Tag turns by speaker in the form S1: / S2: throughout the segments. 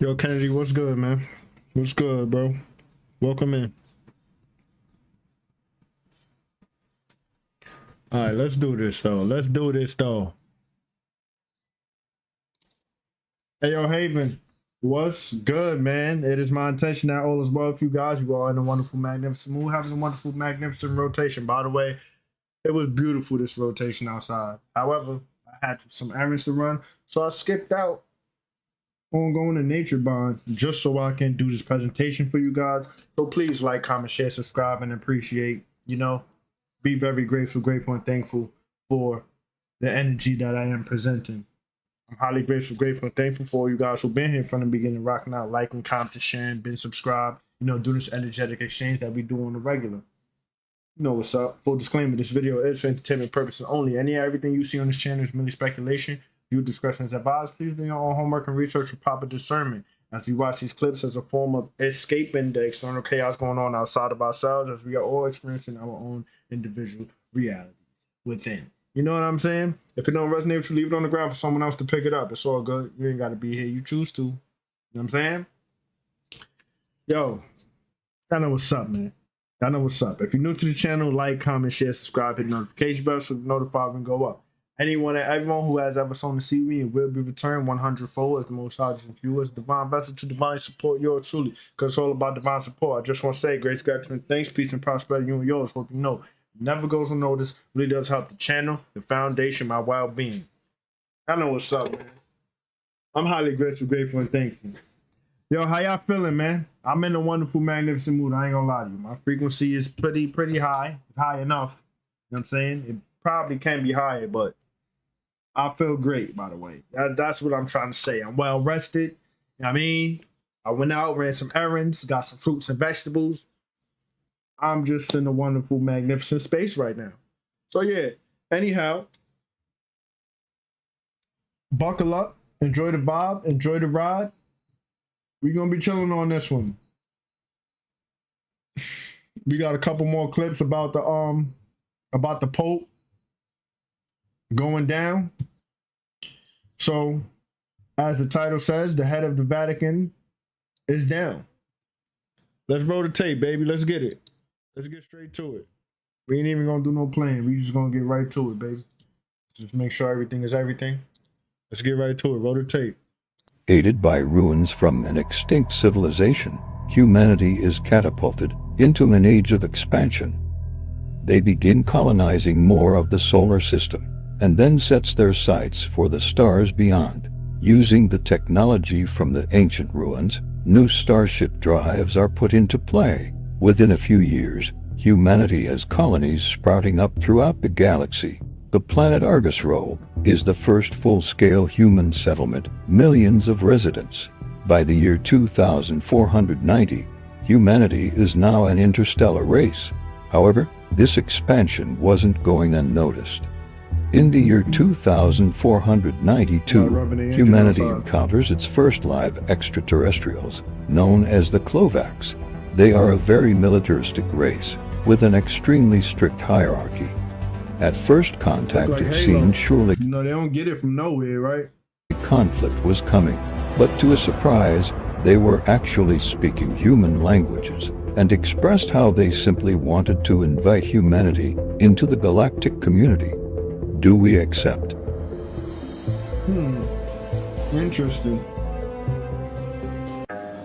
S1: Yo, Kennedy, what's good, man? What's good, bro? Welcome in. All right, let's do this, though. Hey, yo, Haven, what's good, man? It is my intention that all is well with you guys. You are in a wonderful, magnificent mood, having a wonderful, magnificent rotation. By the way, it was beautiful, this rotation outside. However, I had some errands to run, so I skipped out on going to Nature Bond just so I can do this presentation for you guys. So please like, comment, share, subscribe, and appreciate, be very grateful, and thankful for the energy that I am presenting. I'm highly grateful, and thankful for you guys who've been here from the beginning, rocking out, liking, commenting, sharing, been subscribed, doing this energetic exchange that we do on the regular. You know what's up. Full disclaimer, this video is for entertainment purposes only. Everything you see on this channel is merely speculation. Your discretion is advised. Please do your own homework and research with proper discernment as we watch these clips as a form of escaping the external chaos going on outside of ourselves, as we are all experiencing our own individual realities within. You know what I'm saying? If it don't resonate with you, leave it on the ground for someone else to pick it up. It's all good. You ain't got to be here. You choose to. You know what I'm saying? Yo, I know what's up, man. I know what's up. If you're new to the channel, like, comment, share, subscribe, hit the notification bell so the notification can go up. Everyone who has ever sown to see me, it will be returned 100-fold as the most high viewers, divine vessel to divine support yours truly, because it's all about divine support. I just want to say, grace, gratitude, thanks, peace, and prosperity, you and yours. Hope you know, never goes unnoticed. Really does help the channel, the foundation, my well-being. I know what's up, man. I'm highly grateful, and thankful. Yo, how y'all feeling, man? I'm in a wonderful, magnificent mood. I ain't gonna lie to you. My frequency is pretty high. It's high enough. You know what I'm saying? It probably can be higher, but I feel great, by the way. That's what I'm trying to say. I'm well rested. You know what I mean? I went out, ran some errands, got some fruits and vegetables. I'm just in a wonderful, magnificent space right now. So yeah, anyhow, buckle up, enjoy the vibe, enjoy the ride. We're gonna be chilling on this one. We got a couple more clips about the Pope going down. So, as the title says, the head of the Vatican is down. Let's roll the tape, baby. Let's get it. Let's get straight to it. We ain't even gonna do no playing. We just gonna get right to it, baby. Just make sure everything is everything. Let's get right to it. Roll the tape.
S2: Aided by ruins from an extinct civilization, humanity is catapulted into an age of expansion. They begin colonizing more of the solar system, and then sets their sights for the stars beyond. Using the technology from the ancient ruins, new starship drives are put into play. Within a few years, humanity has colonies sprouting up throughout the galaxy. The planet Argus Rho is the first full-scale human settlement, millions of residents. By the year 2490, humanity is now an interstellar race. However, this expansion wasn't going unnoticed. In the year 2492, humanity encounters its first live extraterrestrials, known as the Clovaks. They are a very militaristic race, with an extremely strict hierarchy. At first contact, it seemed surely
S1: they don't get it from nowhere, right?
S2: Conflict was coming, but to a surprise, they were actually speaking human languages and expressed how they simply wanted to invite humanity into the galactic community. Do we accept?
S1: Interesting.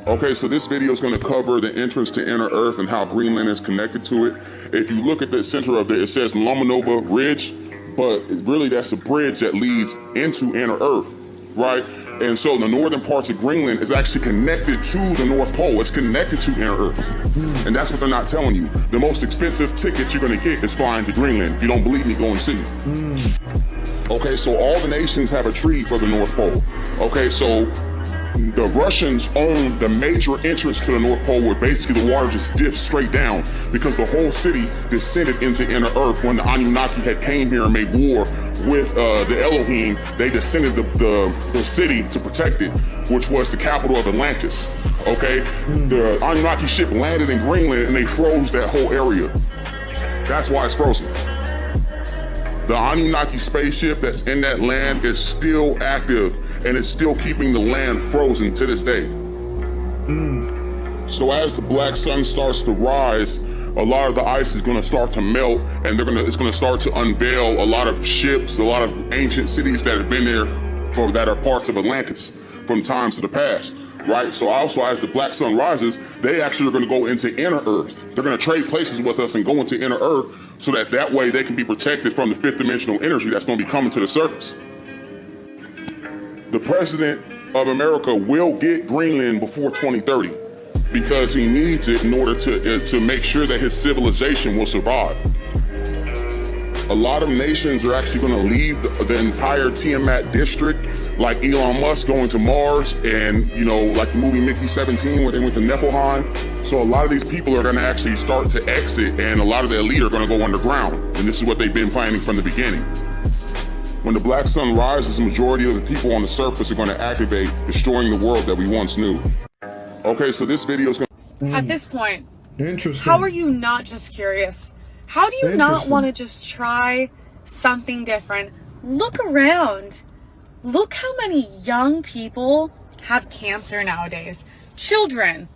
S3: Okay, so this video is going to cover the entrance to Inner Earth and how Greenland is connected to it. If you look at the center of it, it says Lomonova Ridge, but really that's a bridge that leads into Inner Earth, right? And so the northern parts of Greenland is actually connected to the North Pole. It's connected to Inner Earth. And that's what they're not telling you. The most expensive tickets you're going to get is flying to Greenland. If you don't believe me, go and see. Okay, so all the nations have a treaty for the North Pole. Okay, so the Russians own the major entrance to the North Pole, where basically the water just dips straight down, because the whole city descended into Inner Earth when the Anunnaki had came here and made war with the Elohim. They descended the city to protect it, which was the capital of Atlantis. Okay, the Anunnaki ship landed in Greenland and they froze that whole area. That's why it's frozen. The Anunnaki spaceship that's in that land is still active, and it's still keeping the land frozen to this day. So as the black sun starts to rise, a lot of the ice is going to start to melt, and it's going to start to unveil a lot of ships, a lot of ancient cities that have been there that are parts of Atlantis from times of the past, right? So also as the black sun rises, they actually are going to go into inner Earth. They're going to trade places with us and go into inner Earth so that way they can be protected from the fifth dimensional energy that's going to be coming to the surface. The president of America will get Greenland before 2030 because he needs it in order to make sure that his civilization will survive. A lot of nations are actually going to leave the entire Tiamat district, like Elon Musk going to Mars, and like the movie Mickey 17 where they went to Niflheim. So a lot of these people are going to actually start to exit, and a lot of the elite are going to go underground. And this is what they've been planning from the beginning. When the black sun rises, the majority of the people on the surface are going to activate, destroying the world that we once knew. Okay, so this video is going to...
S4: At this point,
S1: Interesting.
S4: how are you not just curious? How do you not want to just try something different? Look around. Look how many young people have cancer nowadays. Children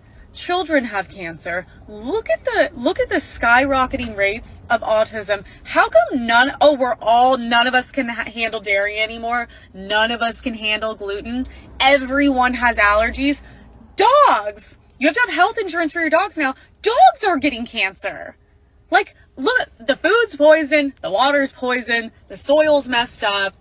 S4: have cancer. Look at the skyrocketing rates of autism. How come none of us can handle dairy anymore? None of us can handle gluten. Everyone has allergies. Dogs. You have to have health insurance for your dogs now. Dogs are getting cancer. Like, look, the food's poison, the water's poison, the soil's messed up.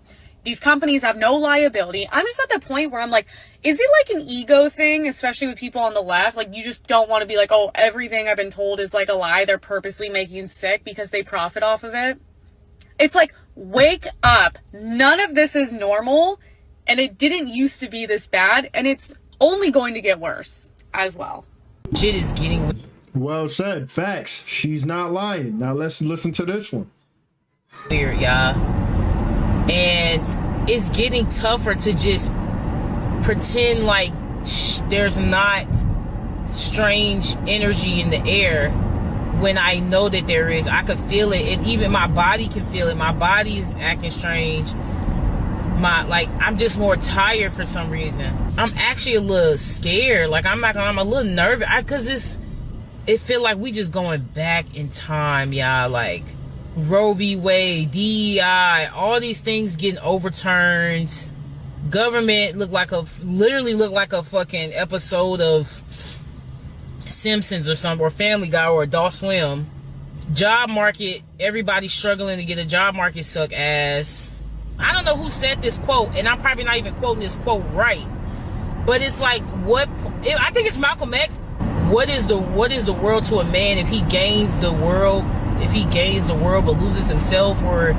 S4: These companies have no liability. I'm just at the point where I'm like, is it like an ego thing, especially with people on the left? Like, you just don't want to be like, oh, everything I've been told is like a lie. They're purposely making sick because they profit off of it. It's like, wake up. None of this is normal, and it didn't used to be this bad, and it's only going to get worse as well.
S5: Shit is getting...
S1: Well said. Facts. She's not lying. Now let's listen to this one.
S5: weird, y'all. And it's getting tougher to just pretend like there's not strange energy in the air when I know that there is. I could feel it, and even my body can feel it. My body is acting strange. I'm just more tired for some reason. I'm actually a little scared. I'm a little nervous because it feel like we just going back in time, y'all. Like Roe v. Wade, DEI, all these things getting overturned. Government literally look like a fucking episode of Simpsons or something, or Family Guy, or Adult Swim. Job market, everybody struggling to get a job market suck ass. I don't know who said this quote, and I'm probably not even quoting this quote right, but it's like, I think it's Malcolm X. What is the world to a man if he gains the world but loses himself, or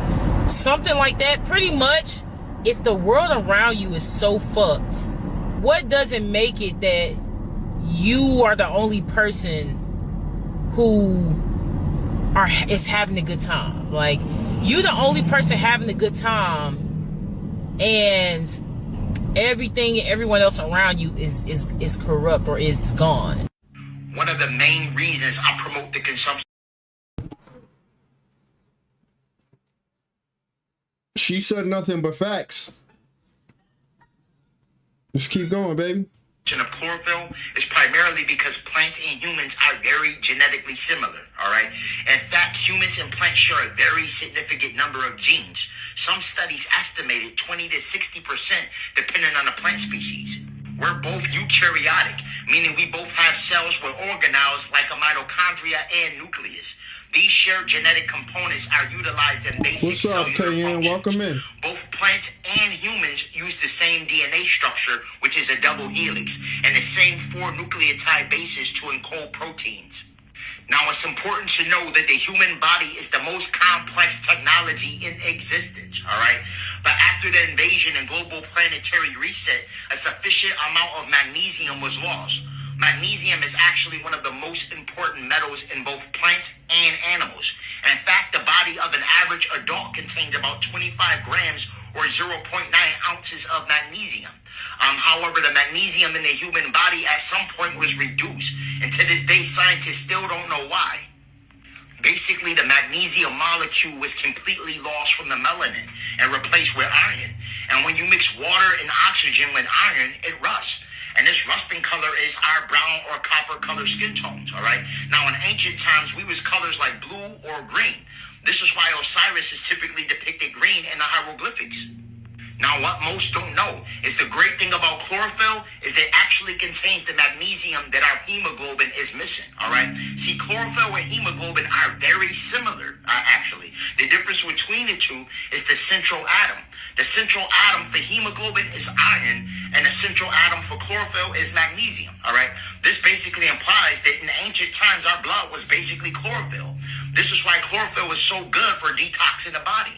S5: something like that? Pretty much, if the world around you is so fucked, what doesn't make it that you are the only person who is having a good time? Like, you the only person having a good time, and everything and everyone else around you is corrupt or is gone.
S6: One of the main reasons I promote the consumption.
S1: She said nothing but facts. Let's keep going, baby.
S6: Of chlorophyll is primarily because plants and humans are very genetically similar, all right? In fact, humans and plants share a very significant number of genes. Some studies estimated 20 to 60% depending on the plant species. We're both eukaryotic, meaning we both have cells with organelles like a mitochondria and nucleus. These shared genetic components are utilized in basic cellular functions.
S1: Welcome in.
S6: Both plants and humans use the same DNA structure, which is a double helix, and the same 4 nucleotide bases to encode proteins. Now, it's important to know that the human body is the most complex technology in existence, all right? But after the invasion and global planetary reset, a sufficient amount of magnesium was lost. Magnesium is actually one of the most important metals in both plants and animals. In fact, the body of an average adult contains about 25 grams or 0.9 ounces of magnesium. However, the magnesium in the human body at some point was reduced, and to this day, scientists still don't know why. Basically, the magnesium molecule was completely lost from the melanin and replaced with iron. And when you mix water and oxygen with iron, it rusts. And this rusting color is our brown or copper color skin tones, all right? Now, in ancient times, we was colors like blue or green. This is why Osiris is typically depicted green in the hieroglyphics. Now, what most don't know is the great thing about chlorophyll is it actually contains the magnesium that our hemoglobin is missing, all right? See, chlorophyll and hemoglobin are very similar, actually. The difference between the two is the central atom. The central atom for hemoglobin is iron, and the central atom for chlorophyll is magnesium, all right? This basically implies that in ancient times, our blood was basically chlorophyll. This is why chlorophyll is so good for detoxing the body.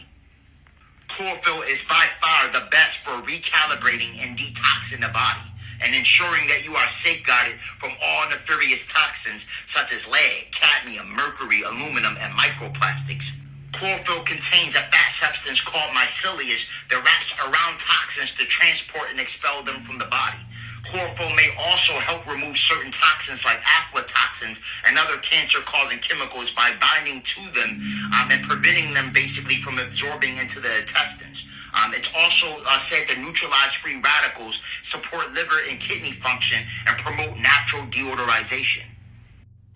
S6: Chlorophyll is by far the best for recalibrating and detoxing the body and ensuring that you are safeguarded from all nefarious toxins such as lead, cadmium, mercury, aluminum, and microplastics. Chlorophyll contains a fat substance called mycelium that wraps around toxins to transport and expel them from the body. Chlorophyll may also help remove certain toxins like aflatoxins and other cancer-causing chemicals by binding to them and preventing them basically from absorbing into the intestines. It's also said to neutralize free radicals, support liver and kidney function, and promote natural deodorization.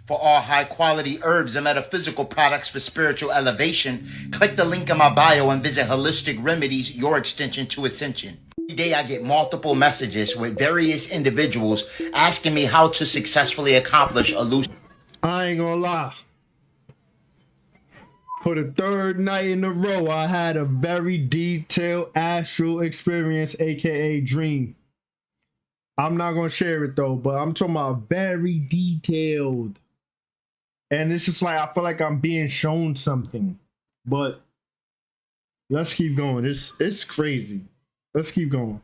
S7: For all high-quality herbs and metaphysical products for spiritual elevation, click the link in my bio and visit Holistic Remedies, your extension to Ascension. Every day I get multiple messages with various individuals asking me how to successfully accomplish a lucid.
S1: I ain't gonna lie. For the third night in a row, I had a very detailed astral experience, aka dream. I'm not gonna share it though, but I'm talking about very detailed. And it's just like I feel like I'm being shown something. But let's keep going. It's crazy. Let's keep going.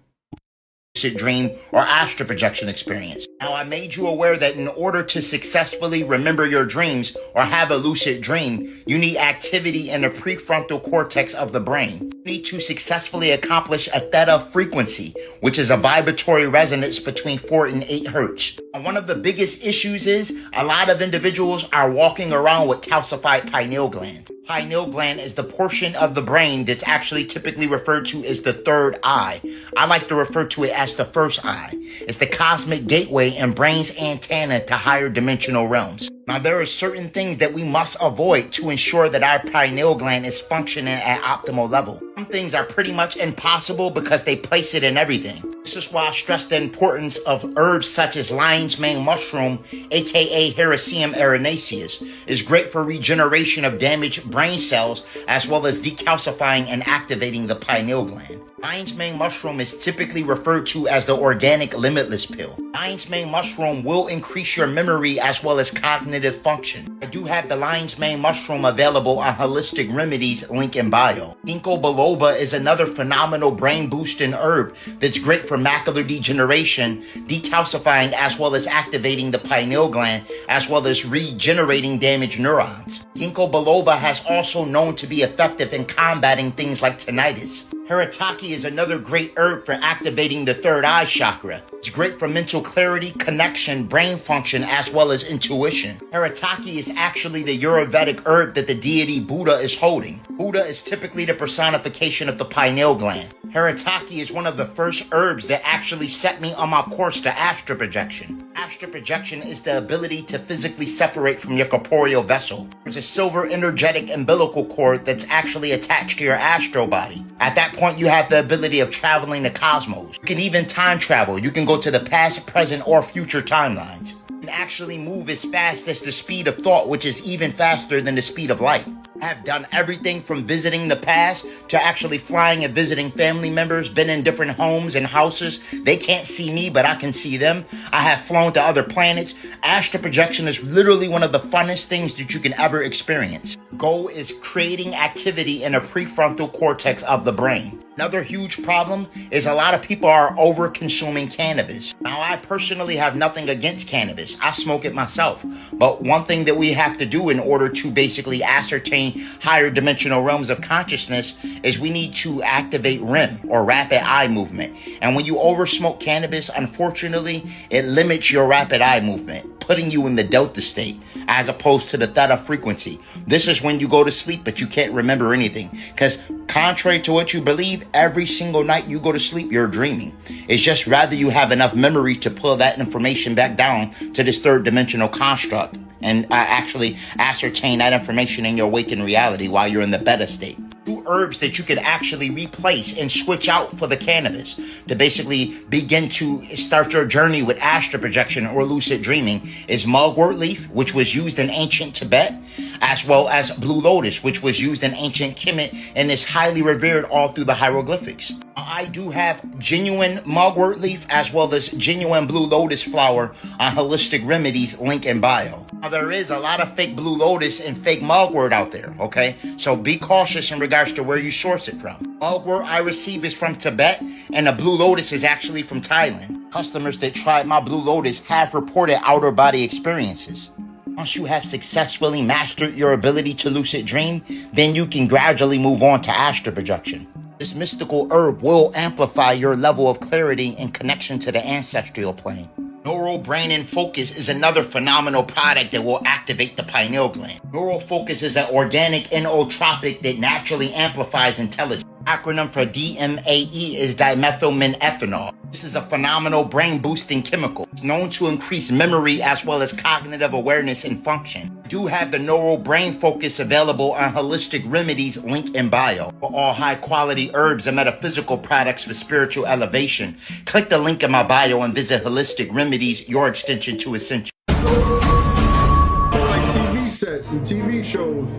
S7: Dream or astral projection experience. Now, I made you aware that in order to successfully remember your dreams or have a lucid dream, you need activity in the prefrontal cortex of the brain. You need to successfully accomplish a theta frequency, which is a vibratory resonance between 4 and 8 hertz. And one of the biggest issues is a lot of individuals are walking around with calcified pineal glands. Pineal gland is the portion of the brain that's actually typically referred to as the third eye. I like to refer to it as the first eye. It's the cosmic gateway and brain's antenna to higher dimensional realms. Now, there are certain things that we must avoid to ensure that our pineal gland is functioning at optimal level. Some things are pretty much impossible because they place it in everything. This is why I stress the importance of herbs such as lion's mane mushroom, aka Hericium erinaceus, is great for regeneration of damaged brain cells as well as decalcifying and activating the pineal gland. Lion's mane mushroom is typically referred to as the organic limitless pill. Lion's mane mushroom will increase your memory as well as cognitive function. I do have the lion's mane mushroom available on Holistic Remedies, link in bio. Ginkgo biloba is another phenomenal brain boosting herb that's great for macular degeneration, decalcifying as well as activating the pineal gland as well as regenerating damaged neurons. Ginkgo biloba has also known to be effective in combating things like tinnitus. Haritaki is another great herb for activating the third eye chakra. It's great for mental clarity, connection, brain function, as well as intuition. Haritaki is actually the Ayurvedic herb that the deity Buddha is holding. Buddha is typically the personification of the pineal gland. Haritaki is one of the first herbs that actually set me on my course to astral projection. Astral projection is the ability to physically separate from your corporeal vessel. There's a silver energetic umbilical cord that's actually attached to your astral body. At that point, you have the ability of traveling the cosmos. You can even time travel. You can go to the past, present, or future timelines. You can actually move as fast as the speed of thought, which is even faster than the speed of light. I have done everything from visiting the past to actually flying and visiting family members, been in different homes and houses. They can't see me, but I can see them. I have flown to other planets. Astral projection is literally one of the funnest things that you can ever experience. Goal is creating activity in the prefrontal cortex of the brain. Another huge problem is a lot of people are over consuming cannabis. Now, I personally have nothing against cannabis. I smoke it myself. But one thing that we have to do in order to basically ascertain higher dimensional realms of consciousness is we need to activate REM or rapid eye movement. And when you over smoke cannabis, unfortunately, it limits your rapid eye movement, putting you in the delta state as opposed to the theta frequency. This is when you go to sleep, but you can't remember anything because Contrary to what you believe, every single night you go to sleep, you're dreaming. It's just rather you have enough memory to pull that information back down to this third dimensional construct and actually ascertain that information in your waking reality while you're in the beta state. 2 herbs that you could actually replace and switch out for the cannabis to basically begin to start your journey with astral projection or lucid dreaming is mugwort leaf, which was used in ancient Tibet, as well as blue lotus, which was used in ancient Kemet and is highly revered all through the hieroglyphics. I do have genuine mugwort leaf as well as genuine blue lotus flower on Holistic Remedies, link in bio. Now, there is a lot of fake blue lotus and fake mugwort out there, okay? So be cautious in regards to where you source it from. Mugwort I receive is from Tibet, and the blue lotus is actually from Thailand. Customers that tried my blue lotus have reported outer body experiences. Once you have successfully mastered your ability to lucid dream, then you can gradually move on to astral projection. This mystical herb will amplify your level of clarity and connection to the ancestral plane. Neural Brain and Focus is another phenomenal product that will activate the pineal gland. Neural Focus is an organic nootropic that naturally amplifies intelligence. Acronym for DMAE is dimethylmenethanol. This is a phenomenal brain-boosting chemical. It's known to increase memory as well as cognitive awareness and function. I do have the Neural Brain Focus available on Holistic Remedies, link in bio. For all high-quality herbs and metaphysical products for spiritual elevation, click the link in my bio and visit Holistic Remedies, your extension to Essential.
S1: Like TV sets and TV shows,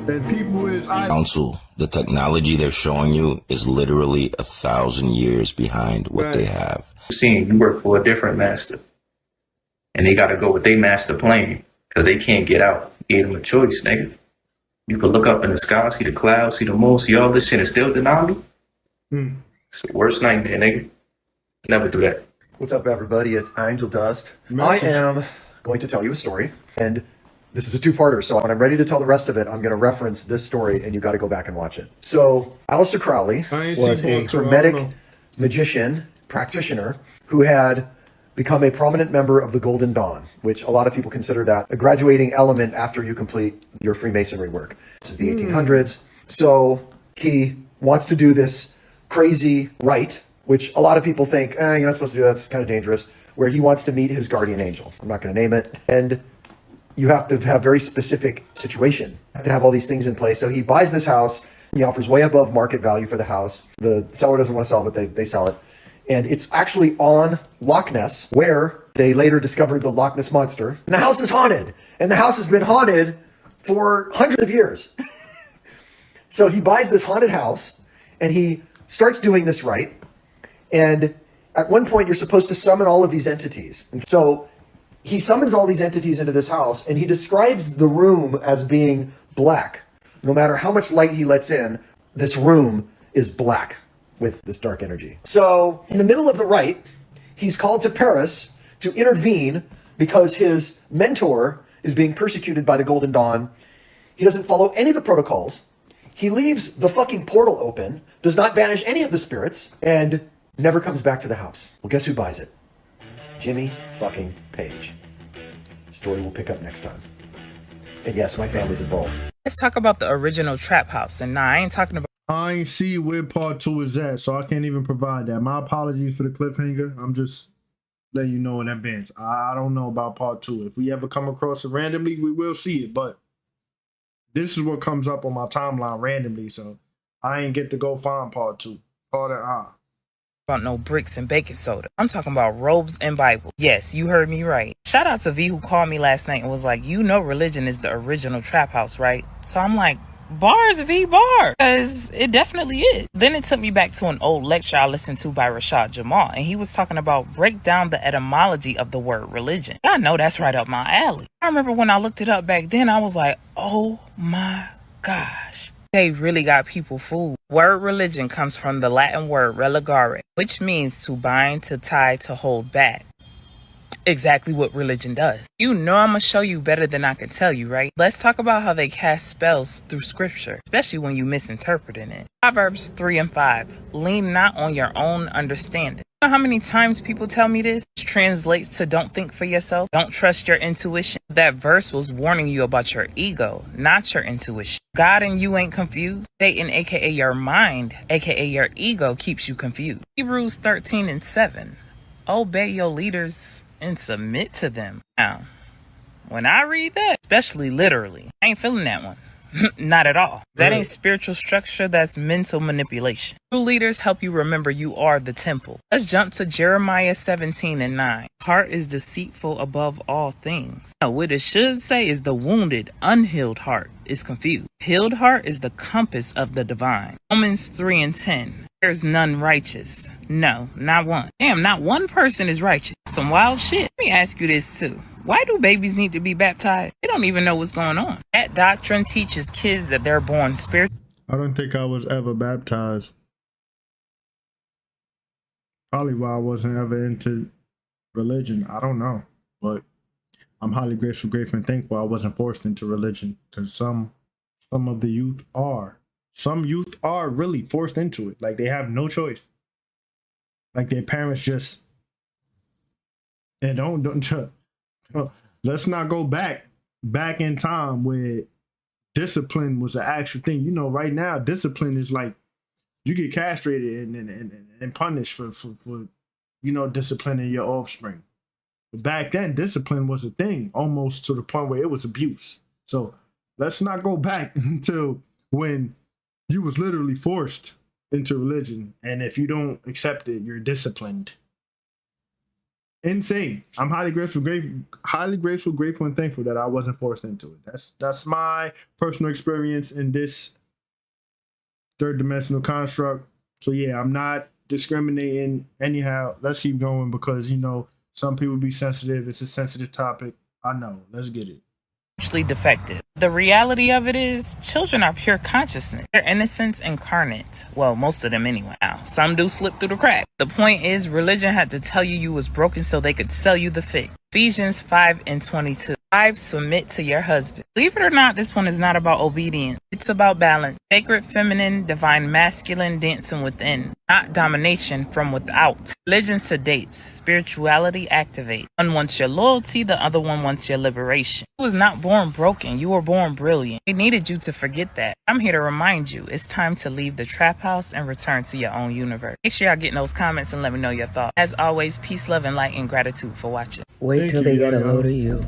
S1: and people is
S8: Council, the technology they're showing you is literally 1,000 years behind what they have.
S9: Seeing you work for a different master, and they got to go with their master plan because they can't get out. Gave them a choice, nigga. You could look up in the sky, see the clouds, see the moon, see all this shit, and still deny me. It's the worst nightmare, nigga. Never do that.
S10: What's up, everybody? It's Angel Dust. I am going to tell you a story, and this is a two-parter, so when I'm ready to tell the rest of it, I'm going to reference this story, and you got to go back and watch it. So, Aleister Crowley was a Hermetic magician, practitioner, who had become a prominent member of the Golden Dawn, which a lot of people consider that a graduating element after you complete your Freemasonry work. This is the 1800s. So, he wants to do this crazy rite, which a lot of people think, you're not supposed to do that, it's kind of dangerous, where he wants to meet his guardian angel. I'm not going to name it. And you have to have very specific situation to have all these things in place. So he buys this house. He offers way above market value for the house. The seller doesn't want to sell it, but they sell it. And it's actually on Loch Ness, where they later discovered the Loch Ness Monster. And the house is haunted. And the house has been haunted for hundreds of years. So he buys this haunted house, and he starts doing this rite. And at one point, you're supposed to summon all of these entities. And so he summons all these entities into this house, and he describes the room as being black. No matter how much light he lets in, this room is black with this dark energy. So in the middle of the rite, he's called to Paris to intervene because his mentor is being persecuted by the Golden Dawn. He doesn't follow any of the protocols. He leaves the fucking portal open, does not banish any of the spirits, and never comes back to the house. Well, guess who buys it? Jimmy fucking Page. Story will pick up next time. And yes, my family's involved.
S5: Let's talk about the original trap house. And nah, I ain't talking about.
S1: I ain't see where part 2 is at, so I can't even provide that. My apologies for the cliffhanger. I'm just letting you know in advance. I don't know about part 2. If we ever come across it randomly, we will see it. But this is what comes up on my timeline randomly, so I ain't get to go find part 2. Part of
S5: About no bricks and baking soda. I'm talking about robes and Bible. Yes, you heard me right. Shout out to V who called me last night and was like, you know religion is the original trap house, right? So I'm like, bars, V, bar. Because it definitely is. Then it took me back to an old lecture I listened to by Rashad Jamal, and he was talking about break down the etymology of the word religion. I know that's right up my alley. I remember when I looked it up back then, I was like, oh my gosh. They really got people fooled. Word religion comes from the Latin word religare, which means to bind, to tie, to hold back. Exactly what religion does. You know I'm gonna show you better than I can tell you, right? Let's talk about how they cast spells through scripture, especially when you misinterpreting it. Proverbs 3 and 5. Lean not on your own understanding. You know how many times people tell me this? Which translates to don't think for yourself. Don't trust your intuition. That verse was warning you about your ego, not your intuition. God and you ain't confused. Satan, aka your mind, aka your ego, keeps you confused. Hebrews 13:7. Obey your leaders and submit to them. Now, when I read that, especially literally, I ain't feeling that one. Not at all. That ain't spiritual structure, that's mental manipulation. True leaders help you remember you are the temple. Let's jump to Jeremiah 17:9. Heart is deceitful above all things. Now, what it should say is the wounded, unhealed heart is confused. Healed heart is the compass of the divine. Romans 3:10. There's none righteous. No, not one. Damn, not one person is righteous. Some wild shit. Let me ask you this too. Why do babies need to be baptized? They don't even know what's going on. That doctrine teaches kids that they're born spiritual.
S1: I don't think I was ever baptized. Probably why I wasn't ever into religion. I don't know. But I'm highly grateful, and thankful I wasn't forced into religion. Because some of the youth are. Some youth are really forced into it. Like, they have no choice. Like, their parents just... And don't let's not go back in time where discipline was an actual thing. You know, right now, discipline is like you get castrated and punished for you know, disciplining your offspring. But back then, discipline was a thing, almost to the point where it was abuse. So let's not go back until when you was literally forced into religion, and if you don't accept it, you're disciplined. Insane. I'm highly grateful, grateful, and thankful that I wasn't forced into it. That's my personal experience in this third dimensional construct. So yeah, I'm not discriminating anyhow. Let's keep going because, you know, some people be sensitive. It's a sensitive topic. I know. Let's get it.
S5: Defective. The reality of it is, children are pure consciousness. They're innocence incarnate. Well, most of them anyway. Now, some do slip through the crack. The point is, religion had to tell you was broken so they could sell you the fix. Ephesians 5:22. Wives, submit to your husband. Believe it or not, this one is not about obedience. It's about balance. Sacred feminine, divine masculine, dancing within. Not domination from without. Religion sedates. Spirituality activates. One wants your loyalty, the other one wants your liberation. You was not born broken. You were born brilliant. We needed you to forget that. I'm here to remind you, it's time to leave the trap house and return to your own universe. Make sure y'all get in those comments and let me know your thoughts. As always, peace, love, and light, and gratitude for watching.
S11: Wait till they get a load of you.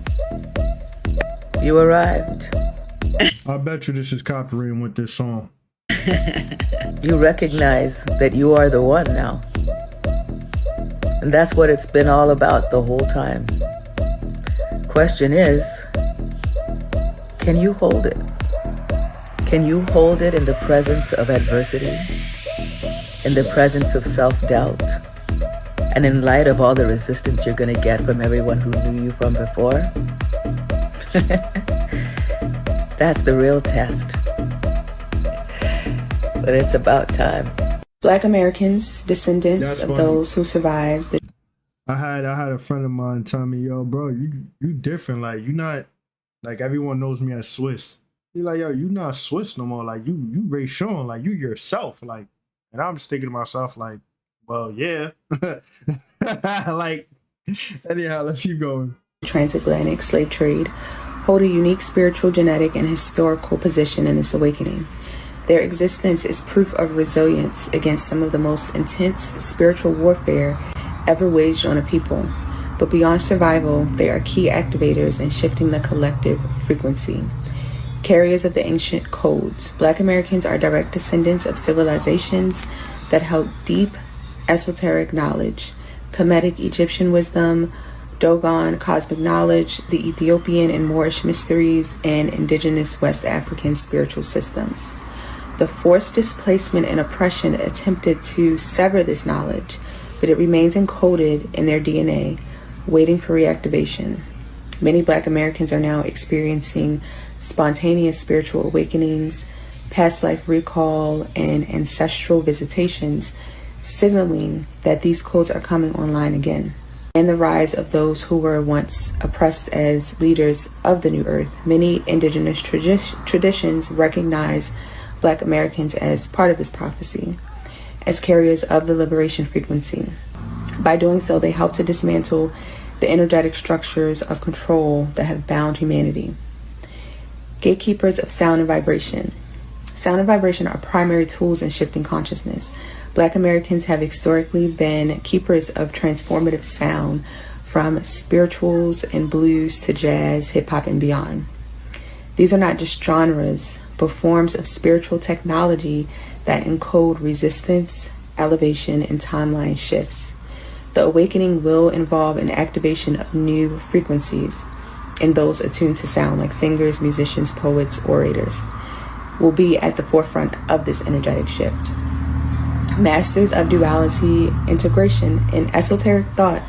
S11: You arrived.
S1: I bet you this is copyrighted with this song.
S11: You recognize that you are the one now. And that's what it's been all about the whole time. Question is, can you hold it? Can you hold it in the presence of adversity? In the presence of self-doubt? And in light of all the resistance you're going to get from everyone who knew you from before? That's the real test. But it's about time.
S12: Black Americans, descendants of those who survived.
S1: I had a friend of mine tell me, yo, bro, you different. Like, you not, like, everyone knows me as Swiss. He's like, yo, you not Swiss no more. Like, you Ray Sean. Like, you yourself. Like, and I'm just thinking to myself, like, well, yeah. Like, anyhow, let's keep going.
S12: Transatlantic slave trade hold a unique spiritual, genetic, and historical position in this awakening. Their existence is proof of resilience against some of the most intense spiritual warfare ever waged on a people. But beyond survival, they are key activators in shifting the collective frequency. Carriers of the ancient codes, Black Americans are direct descendants of civilizations that held deep esoteric knowledge, Kemetic Egyptian wisdom, Dogon cosmic knowledge, the Ethiopian and Moorish mysteries, and indigenous West African spiritual systems. The forced displacement and oppression attempted to sever this knowledge, but it remains encoded in their DNA, waiting for reactivation. Many Black Americans are now experiencing spontaneous spiritual awakenings, past life recall, and ancestral visitations, signaling that these codes are coming online again. And the rise of those who were once oppressed as leaders of the New Earth. Many indigenous traditions recognize Black Americans as part of this prophecy, as carriers of the liberation frequency. By doing so, they help to dismantle the energetic structures of control that have bound humanity. Gatekeepers of sound and vibration. Sound and vibration are primary tools in shifting consciousness. Black Americans have historically been keepers of transformative sound, from spirituals and blues to jazz, hip-hop, and beyond. These are not just genres, but forms of spiritual technology that encode resistance, elevation, and timeline shifts. The awakening will involve an activation of new frequencies, and those attuned to sound, like singers, musicians, poets, orators, will be at the forefront of this energetic shift. Masters of duality, integration, and esoteric thought.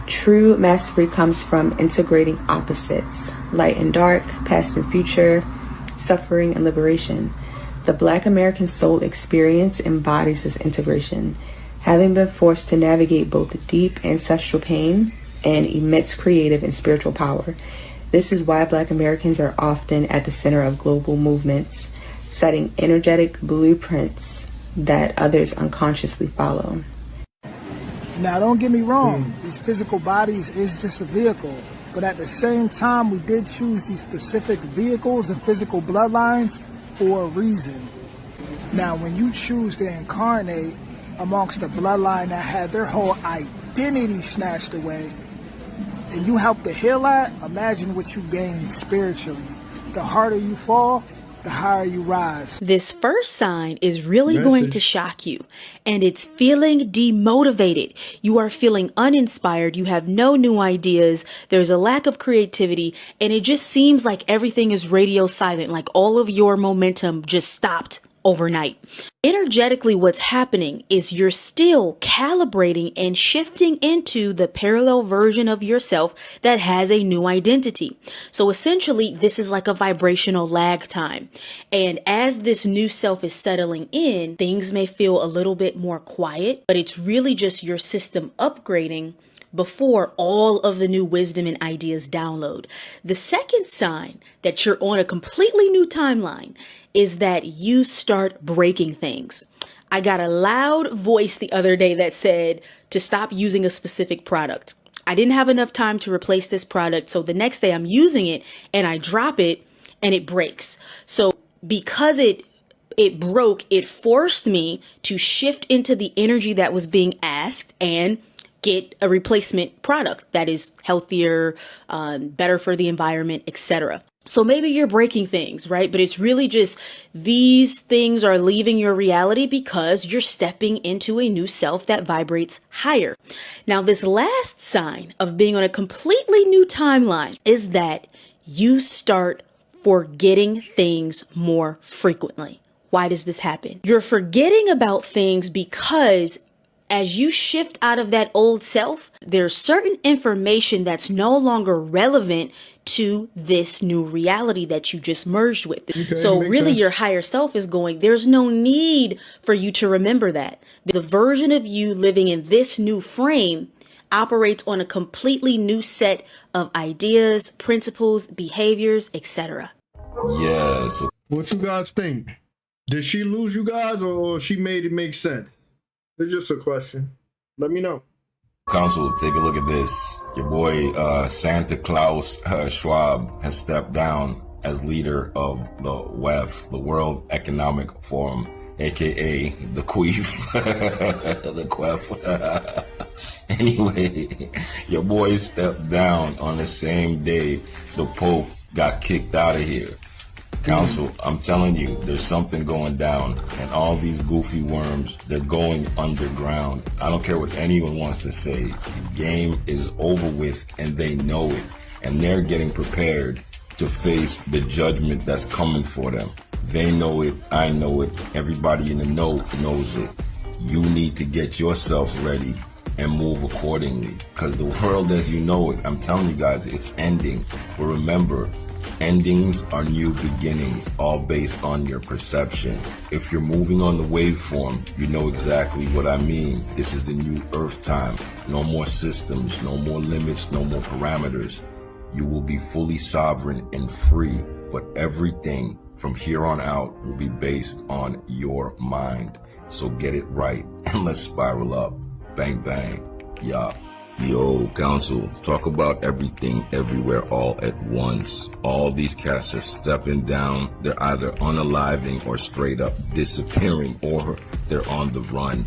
S12: True mastery comes from integrating opposites, light and dark, past and future, suffering and liberation. The Black American soul experience embodies this integration, having been forced to navigate both deep ancestral pain and immense creative and spiritual power. This is why Black Americans are often at the center of global movements, setting energetic blueprints that others unconsciously follow.
S13: Now, don't get me wrong, these physical bodies is just a vehicle, but at the same time, we did choose these specific vehicles and physical bloodlines for a reason. Now, when you choose to incarnate amongst a bloodline that had their whole identity snatched away, and you help to heal that, imagine what you gain spiritually. The harder you fall, the higher you rise.
S14: This first sign is really going to shock you, and it's feeling demotivated. You are feeling uninspired. You have no new ideas. There's a lack of creativity, and it just seems like everything is radio silent, like all of your momentum just stopped overnight. Energetically, what's happening is you're still calibrating and shifting into the parallel version of yourself that has a new identity. So essentially, this is like a vibrational lag time. And as this new self is settling in, things may feel a little bit more quiet, but it's really just your system upgrading before all of the new wisdom and ideas download. The second sign that you're on a completely new timeline is that you start breaking things. I got a loud voice the other day that said to stop using a specific product. I didn't have enough time to replace this product, so the next day I'm using it and I drop it and it breaks. So because it broke, it forced me to shift into the energy that was being asked and get a replacement product that is healthier, better for the environment, etc. So maybe you're breaking things, right? But it's really just these things are leaving your reality because you're stepping into a new self that vibrates higher. Now, this last sign of being on a completely new timeline is that you start forgetting things more frequently. Why does this happen? You're forgetting about things because as you shift out of that old self, there's certain information that's no longer relevant to this new reality that you just merged with. Okay, so really your higher self is going, there's no need for you to remember that. The version of you living in this new frame operates on a completely new set of ideas, principles, behaviors, etc.
S1: Yes. What you guys think? Did she lose you guys or she made it make sense? It's just a question. Let me know.
S8: Council, take a look at this. Your boy Santa Claus Schwab has stepped down as leader of the WEF, the World Economic Forum, aka the Queef, the Quef. Anyway, your boy stepped down on the same day the Pope got kicked out of here. Council, I'm telling you, there's something going down, and all these goofy worms, they're going underground. I don't care what anyone wants to say. The game is over with, and they know it, and they're getting prepared to face the judgment that's coming for them. They know it, I know it, everybody in the know knows it. You need to get yourselves ready and move accordingly, because the world as you know it, I'm telling you guys, it's ending. But remember, endings are new beginnings, all based on your perception. If you're moving on the waveform, you know exactly what I mean. This is the new Earth time. No more systems, no more limits, no more parameters. You will be fully sovereign and free, but everything from here on out will be based on your mind. So get it right and let's spiral up. Bang, bang. Yeah. Yo, Council, talk about everything, everywhere, all at once. All these cats are stepping down. They're either unaliving or straight up disappearing, or they're on the run.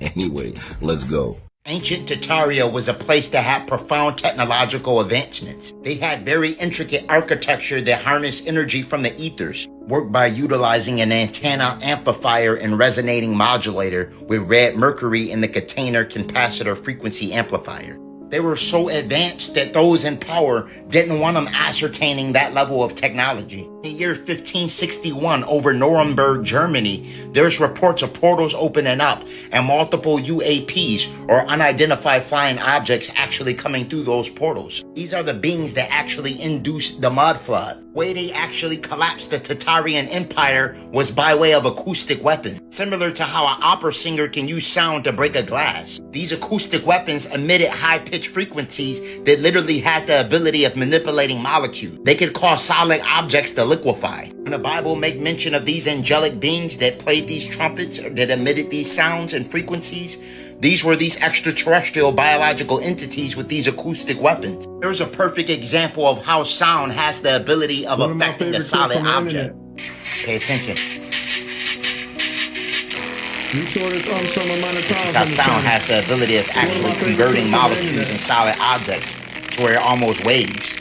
S8: Anyway, let's go.
S7: Ancient Tartaria was a place that had profound technological advancements. They had very intricate architecture that harnessed energy from the ethers, worked by utilizing an antenna, amplifier, and resonating modulator with red mercury in the container capacitor frequency amplifier. They were so advanced that those in power didn't want them ascertaining that level of technology. In the year 1561, over Nuremberg, Germany, there's reports of portals opening up and multiple UAPs, or unidentified flying objects, actually coming through those portals. These are the beings that actually induced the mud flood. The way they actually collapsed the Tartarian Empire was by way of acoustic weapons, similar to how an opera singer can use sound to break a glass. These acoustic weapons emitted high-pitched frequencies that literally had the ability of manipulating molecules. They could cause solid objects to liquefy. When the Bible make mention of these angelic beings that played these trumpets or that emitted these sounds and frequencies, these were these extraterrestrial biological entities with these acoustic weapons. There's a perfect example of how sound has the ability of affecting a solid object. Pay attention. This is how sound has the ability of actually converting molecules in solid objects to where it almost waves.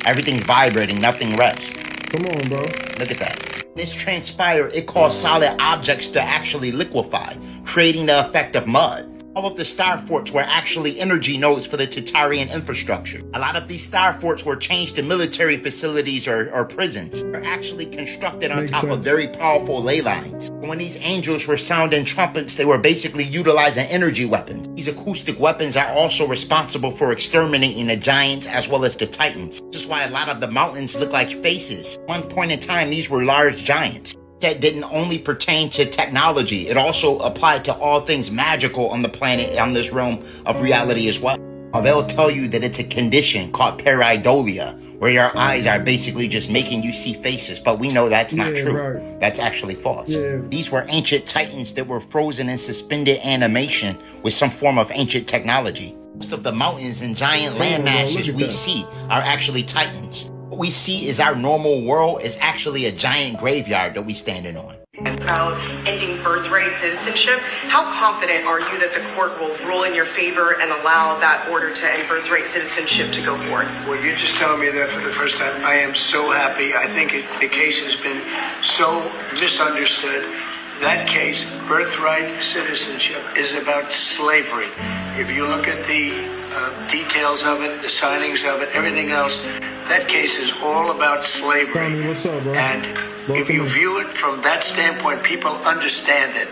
S7: Everything's vibrating, nothing rests.
S1: Come on, bro.
S7: Look at that. When this transpired, it caused solid objects to actually liquefy, creating the effect of mud. All of the star forts were actually energy nodes for the Tartarian infrastructure. A lot of these star forts were changed to military facilities or prisons. They're actually constructed on top of very powerful ley lines. When these angels were sounding trumpets, they were basically utilizing energy weapons. These acoustic weapons are also responsible for exterminating the giants as well as the titans. This is why a lot of the mountains look like faces. At one point in time, these were large giants. That didn't only pertain to technology. It also applied to all things magical on the planet, on this realm of reality as well. They'll tell you that it's a condition called pareidolia, where your eyes are basically just making you see faces, but we know that's not true. Right. That's actually false. These were ancient titans that were frozen in suspended animation with some form of ancient technology. Most of the mountains and giant land masses we see are actually titans. What we see is our normal world is actually a giant graveyard that we standing on.
S15: About ending birthright citizenship, how confident are you that the court will rule in your favor and allow that order to end birthright citizenship to go forward?
S16: Well, you're just telling me that for the first time. I am so happy. I think the case has been so misunderstood. That case, birthright citizenship, is about slavery. If you look at the details of it, the signings of it, everything else, that case is all about slavery.
S1: What's up, bro?
S16: And if you view it from that standpoint, people understand it.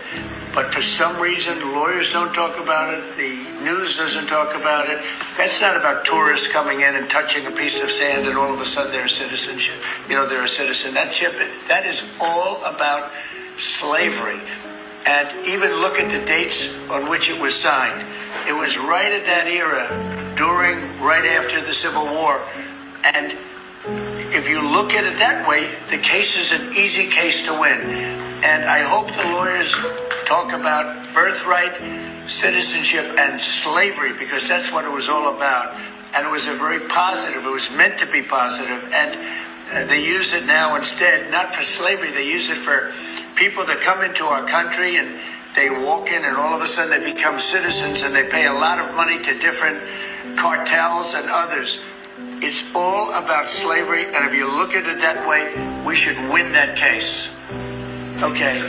S16: But for some reason, lawyers don't talk about it. The news doesn't talk about it. That's not about tourists coming in and touching a piece of sand and all of a sudden they're a citizenship. They're a citizen. That is all about slavery. And even look at the dates on which it was signed. It was right at that era, right after the Civil War. And if you look at it that way, the case is an easy case to win. And I hope the lawyers talk about birthright, citizenship, and slavery, because that's what it was all about. And it was it was meant to be positive. And they use it now instead, not for slavery, they use it for people that come into our country and they walk in and all of a sudden they become citizens and they pay a lot of money to different cartels and others. It's all about slavery, and if you look at it that way, we should win that case. Okay.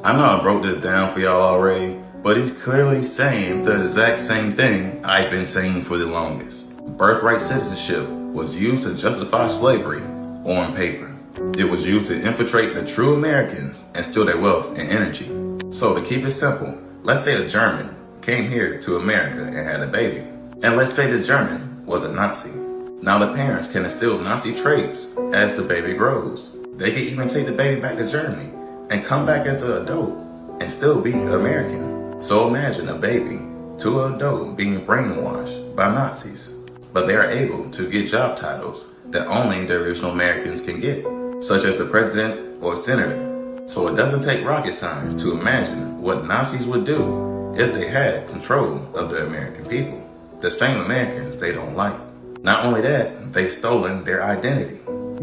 S17: I know I broke this down for y'all already, but he's clearly saying the exact same thing I've been saying for the longest. Birthright citizenship was used to justify slavery on paper. It was used to infiltrate the true Americans and steal their wealth and energy. So to keep it simple, let's say a German came here to America and had a baby. And let's say this German was a Nazi. Now the parents can instill Nazi traits as the baby grows. They can even take the baby back to Germany and come back as an adult and still be American. So imagine a baby to an adult being brainwashed by Nazis, but they are able to get job titles that only the original Americans can get, such as a president or a senator. So it doesn't take rocket science to imagine what Nazis would do if they had control of the American people, the same Americans they don't like. Not only that, they've stolen their identity.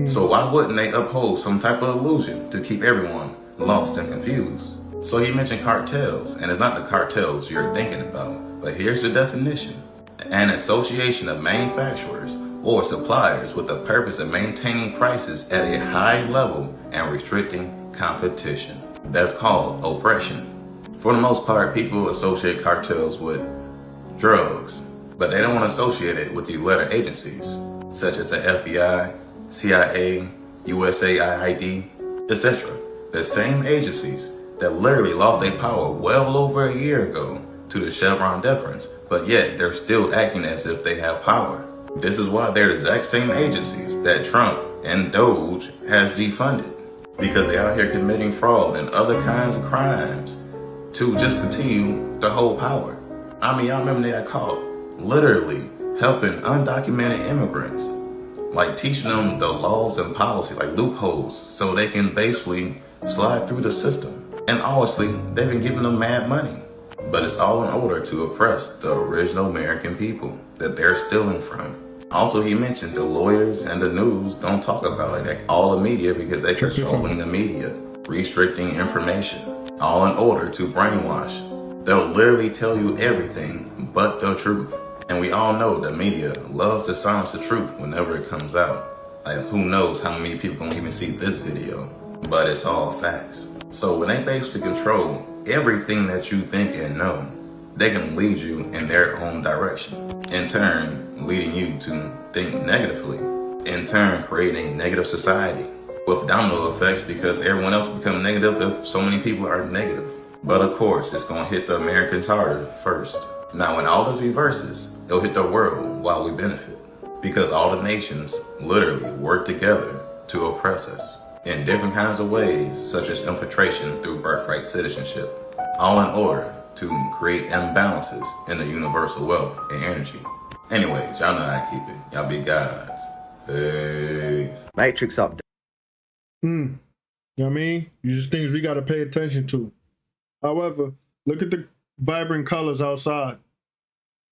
S17: So why wouldn't they uphold some type of illusion to keep everyone lost and confused? So he mentioned cartels, and it's not the cartels you're thinking about, but here's the definition. An association of manufacturers or suppliers with the purpose of maintaining prices at a high level and restricting competition. That's called oppression. For the most part, people associate cartels with drugs, but they don't want to associate it with the letter agencies, such as the FBI, CIA, USAID, etc. The same agencies that literally lost their power well over a year ago to the Chevron deference, but yet they're still acting as if they have power. This is why they're the exact same agencies that Trump and Doge has defunded, because they out here committing fraud and other kinds of crimes to just continue to hold power. I mean, y'all remember they got caught literally helping undocumented immigrants, like teaching them the laws and policy, like loopholes, so they can basically slide through the system. And honestly, they've been giving them mad money. But it's all in order to oppress the original American people that they're stealing from. Also, he mentioned the lawyers and the news don't talk about it, like all the media, because they're controlling the media, restricting information, all in order to brainwash. They'll literally tell you everything but the truth. And we all know the media loves to silence the truth whenever it comes out. Like, who knows how many people gonna even see this video, but it's all facts. So when they basically control everything that you think and know, they can lead you in their own direction, in turn leading you to think negatively, in turn creating a negative society with domino effects, because everyone else becomes negative if so many people are negative. But of course, it's going to hit the Americans harder first. Now when all this reverses, it'll hit the world while we benefit, because all the nations literally work together to oppress us in different kinds of ways, such as infiltration through birthright citizenship, all in order to create imbalances in the universal wealth and energy. Anyways, y'all know how I keep it. Y'all be guys. Peace.
S10: Matrix update.
S1: You know what I mean? These are things we got to pay attention to. However, look at the vibrant colors outside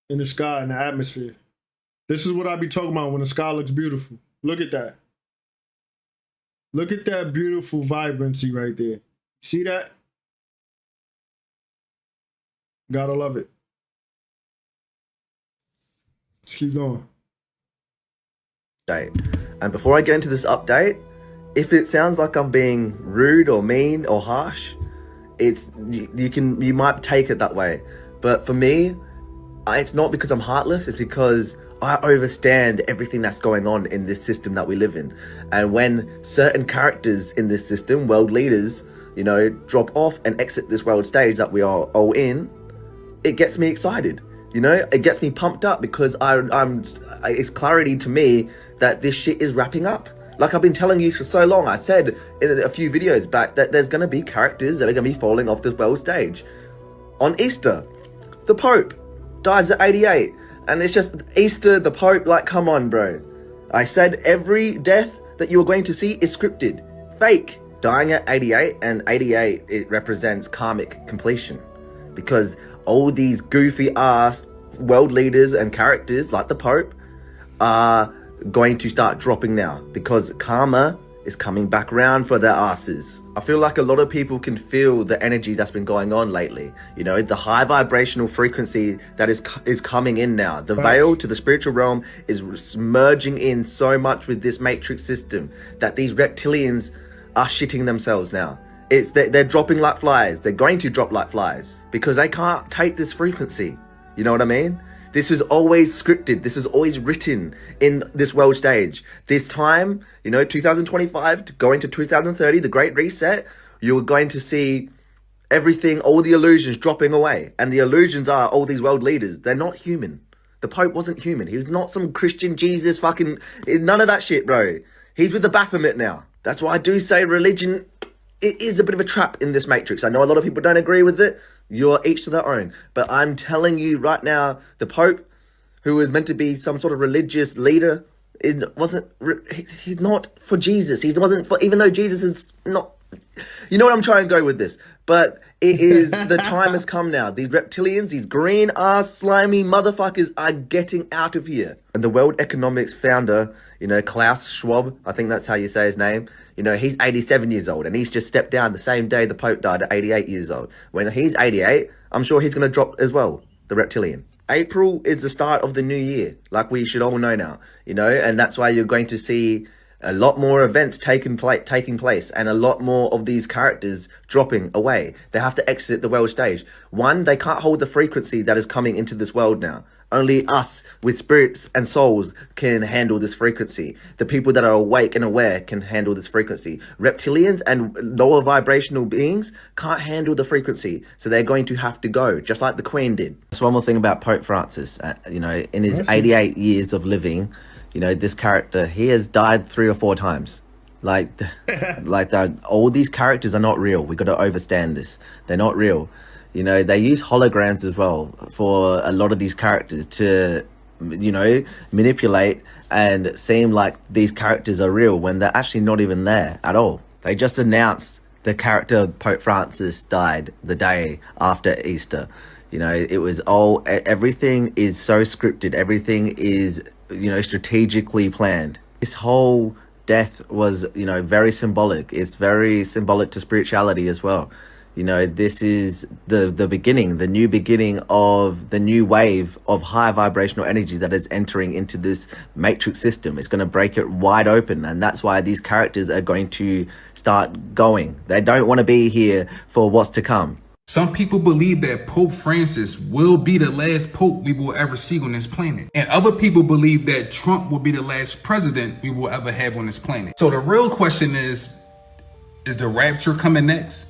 S1: in the sky and the atmosphere. This is what I be talking about when the sky looks beautiful. Look at that. Look at that beautiful vibrancy right there. See that? Gotta love it. Let's keep going.
S10: And before I get into this update, if it sounds like I'm being rude or mean or harsh, you might take it that way. But for me, it's not because I'm heartless, it's because I understand everything that's going on in this system that we live in. And when certain characters in this system, world leaders, drop off and exit this world stage that we are all in, it gets me excited. It gets me pumped up, because it's clarity to me that this shit is wrapping up. Like I've been telling you for so long. I said in a few videos back that there's going to be characters that are going to be falling off this world stage. On Easter, the Pope dies at 88. And it's just Easter, the Pope, like, come on, bro. I said every death that you're going to see is scripted. Fake. Dying at 88, and 88, it represents karmic completion. Because all these goofy ass world leaders and characters like the Pope are going to start dropping now, because karma is coming back around for their asses. I feel like a lot of people can feel the energy that's been going on lately. The high vibrational frequency that is coming in now. The veil to the spiritual realm is merging in so much with this matrix system that these reptilians are shitting themselves now. They're dropping like flies. They're going to drop like flies because they can't take this frequency. You know what I mean? This is always scripted. This is always written in this world stage. This time, 2025 going to 2030, the Great Reset, you're going to see everything, all the illusions dropping away. And the illusions are all these world leaders. They're not human. The Pope wasn't human. He was not some Christian Jesus fucking... None of that shit, bro. He's with the Baphomet now. That's why I do say religion, it is a bit of a trap in this matrix. I know a lot of people don't agree with it. You're each to their own. But I'm telling you right now, the Pope, who was meant to be some sort of religious leader, he's not for Jesus. He wasn't for, even though Jesus is not, you know what I'm trying to go with this. But
S18: It is, the time has come now. These reptilians, these green ass slimy motherfuckers are getting out of here. And the World Economics founder, Klaus Schwab, I think that's how you say his name. He's 87 years old and he's just stepped down the same day the Pope died at 88 years old. When he's 88, I'm sure he's going to drop as well, the reptilian. April is the start of the new year, like we should all know now, and that's why you're going to see a lot more events taking place and a lot more of these characters dropping away. They have to exit the world stage. One, they can't hold the frequency that is coming into this world now. Only us with spirits and souls can handle this frequency. The people that are awake and aware can handle this frequency. Reptilians and lower vibrational beings can't handle the frequency. So they're going to have to go, just like the Queen did. Just one more thing about Pope Francis. In his 88 years of living, this character, he has died 3 or 4 times. All these characters are not real. We got to understand this. They're not real. They use holograms as well for a lot of these characters to, manipulate and seem like these characters are real when they're actually not even there at all. They just announced the character Pope Francis died the day after Easter. It was everything is so scripted. Everything is, strategically planned. This whole death was, very symbolic. It's very symbolic to spirituality as well. This is the beginning, the new beginning of the new wave of high vibrational energy that is entering into this matrix system. It's going to break it wide open. And that's why these characters are going to start going. They don't want to be here for what's to come.
S19: Some people believe that Pope Francis will be the last pope we will ever see on this planet. And other people believe that Trump will be the last president we will ever have on this planet. So the real question is the rapture coming next?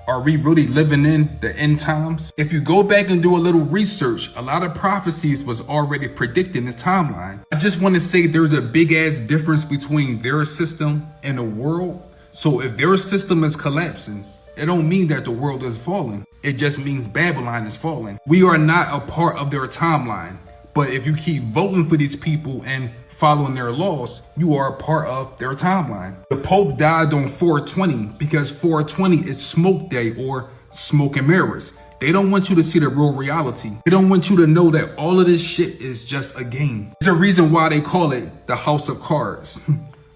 S19: Are we really living in the end times? If you go back and do a little research, a lot of prophecies was already predicting this timeline. I just want to say there's a big ass difference between their system and the world. So if their system is collapsing, it don't mean that the world is falling. It just means Babylon is falling. We are not a part of their timeline. But if you keep voting for these people and following their laws, you are a part of their timeline. The Pope died on 420 because 420 is smoke day or smoke and mirrors. They don't want you to see the real reality. They don't want you to know that all of this shit is just a game. There's a reason why they call it the House of Cards.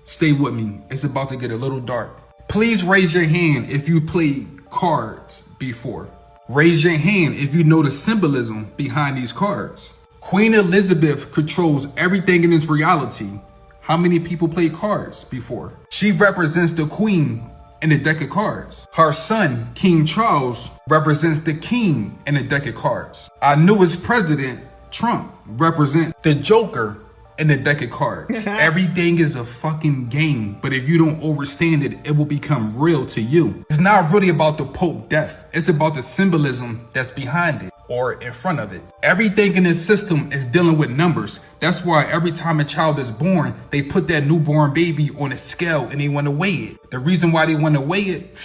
S19: Stay with me. It's about to get a little dark. Please raise your hand if you played cards before. Raise your hand if you know the symbolism behind these cards. Queen Elizabeth controls everything in this reality. How many people played cards before? She represents the queen in the deck of cards. Her son, King Charles, represents the king in the deck of cards. Our newest president, Trump, represents the Joker in the deck of cards. Everything is a fucking game, but if you don't understand it, it will become real to you. It's not really about the Pope death. It's about the symbolism that's behind it or in front of it. Everything in this system is dealing with numbers. That's why every time a child is born, they put that newborn baby on a scale and they want to weigh it. The reason why they want to weigh it,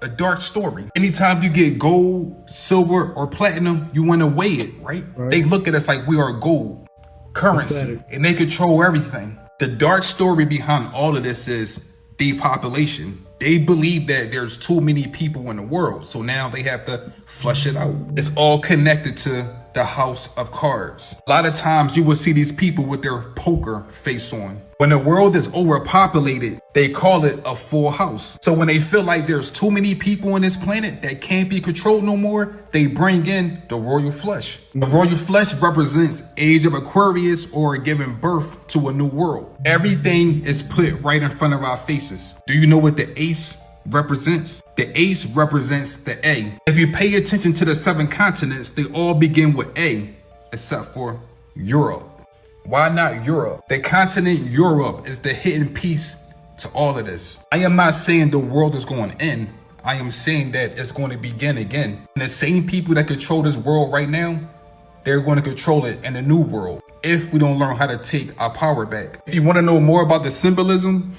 S19: a dark story. Anytime you get gold, silver, or platinum, you want to weigh it, right? They look at us like we are gold currency and they control everything. The dark story behind all of this is depopulation. They believe that there's too many people in the world, so now they have to flush it out. It's all connected to the House of Cards. A lot of times you will see these people with their poker face on. When the world is overpopulated, they call it a full house. So when they feel like there's too many people on this planet that can't be controlled no more, they bring in the royal flush. The royal flush represents age of Aquarius or giving birth to a new world. Everything is put right in front of our faces. Do you know what the ace represents? The ace represents the A. If you pay attention to the 7 continents, they all begin with A, except for Europe. Why not Europe? The continent Europe is the hidden piece to all of this. I am not saying the world is going to end. I am saying that it's going to begin again. And the same people that control this world right now, they're going to control it in the new world if we don't learn how to take our power back. If you want to know more about the symbolism,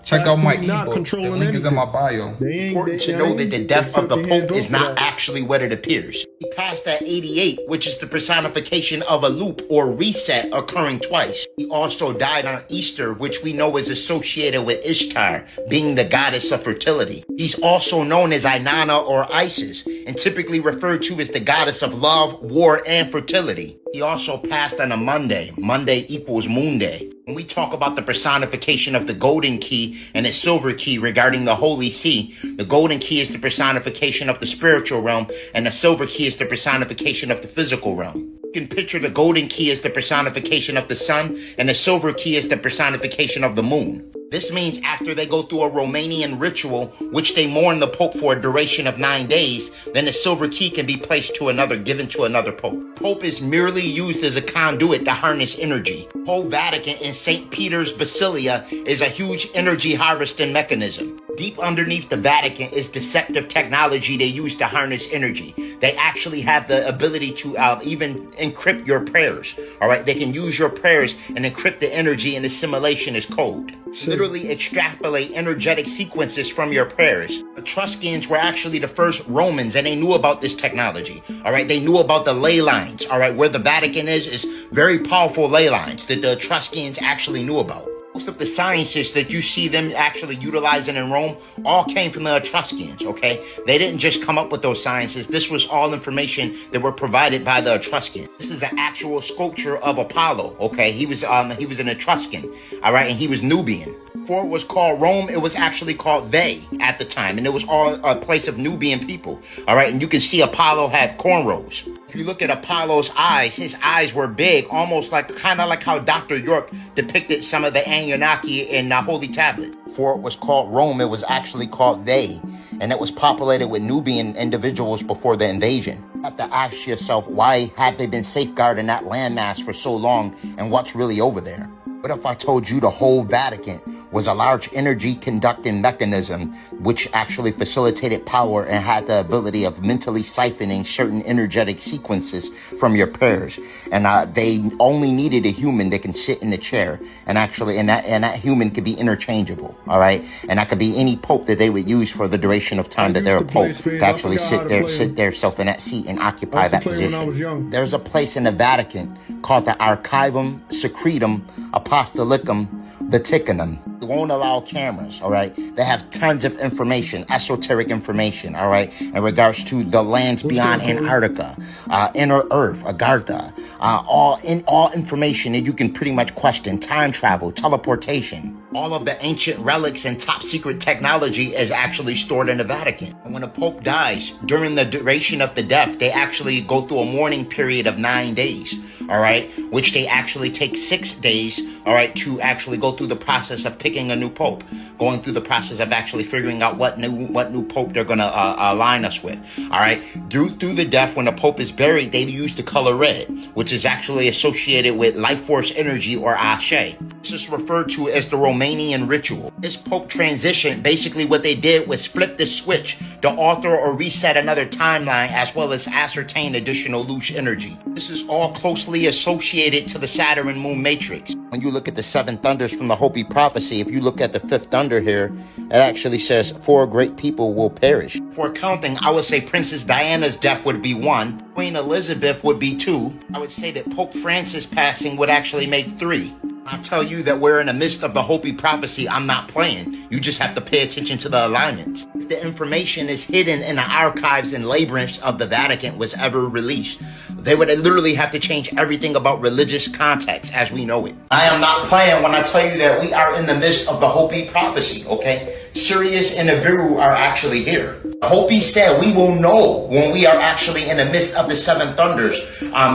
S19: Check out my
S1: not
S19: ebook. The
S1: controlling
S19: link is in my bio.
S7: Important to know that the death of the Pope is not actually what it appears. He passed at 88, which is the personification of a loop or reset occurring twice. He also died on Easter, which we know is associated with Ishtar, being the goddess of fertility. He's also known as Inanna or Isis, and typically referred to as the goddess of love, war, and fertility. He also passed on a Monday. Monday equals Moon Day. When we talk about the personification of the golden key and the silver key regarding the Holy See, the golden key is the personification of the spiritual realm, and the silver key is the personification of the physical realm. You can picture the golden key as the personification of the sun, and the silver key is the personification of the moon. This means after they go through a Romanian ritual, which they mourn the Pope for a duration of 9 days, then the silver key can be placed to another, given to another Pope. Pope is merely used as a conduit to harness energy. Whole Vatican in St. Peter's Basilica is a huge energy harvesting mechanism. Deep underneath the Vatican is deceptive technology they use to harness energy. They actually have the ability to even encrypt your prayers. All right, they can use your prayers and encrypt the energy, and assimilation is code. Literally extrapolate energetic sequences from your prayers. Etruscans were actually the first Romans, and they knew about this technology. All right, they knew about the ley lines. All right, where the Vatican is very powerful ley lines that the Etruscans actually knew about. Most of the sciences that you see them actually utilizing in Rome all came from the Etruscans, okay? They didn't just come up with those sciences. This was all information that were provided by the Etruscans. This is an actual sculpture of Apollo, okay? He was an Etruscan, all right? And he was Nubian. Before it was called Rome, it was actually called They at the time. And it was all a place of Nubian people, all right? And you can see Apollo had cornrows. If you look at Apollo's eyes, his eyes were big, almost kind of like how Dr. York depicted some of the Anunnaki in the Holy Tablet. Before it was called Rome, it was actually called They, and it was populated with Nubian individuals before the invasion. You have to ask yourself, why have they been safeguarding that landmass for so long, and what's really over there? What if I told you the whole Vatican was a large energy conducting mechanism which actually facilitated power and had the ability of mentally siphoning certain energetic sequences from your prayers? And they only needed a human that can sit in the chair, and that human could be interchangeable, all right? And that could be any pope that they would use for the duration of time that they're a pope, to actually sit their self in that seat and occupy that position. There's a place in the Vatican called the Archivum Secretum Apostolicum Vaticanum. They won't allow cameras, all right? They have tons of information, esoteric information, all right, in regards to the lands beyond Antarctica, inner Earth, Agartha, all information that you can pretty much question: time travel, teleportation. All of the ancient relics and top secret technology is actually stored in the Vatican. And when a pope dies, during the duration of the death, they actually go through a mourning period of 9 days, all right, which they actually take 6 days, all right, to actually go through the process of picking a new pope, going through the process of actually figuring out what new pope they're going to align us with, all right. Through the death, when the pope is buried, they use the color red, which is actually associated with life force energy, or Ashe. This is referred to as the Romanian ritual. This pope transition, basically what they did was flip the switch to alter or reset another timeline, as well as ascertain additional loose energy. This is all closely associated to the Saturn moon matrix. When you look at the 7 thunders from the Hopi prophecy, if you look at the 5th thunder here, it actually says 4 great people will perish. For counting, I would say Princess Diana's death would be 1, Queen Elizabeth would be 2. I would say that Pope Francis passing would actually make 3. I tell you that we're in the midst of the Hopi prophecy, I'm not playing. You just have to pay attention to the alignments. If the information is hidden in the archives and labyrinths of the Vatican was ever released, they would literally have to change everything about religious context as we know it. I am not playing when I tell you that we are in the midst of the Hopi prophecy, okay? Sirius and Nibiru are actually here. Hopi said we will know when we are actually in the midst of the 7 thunders,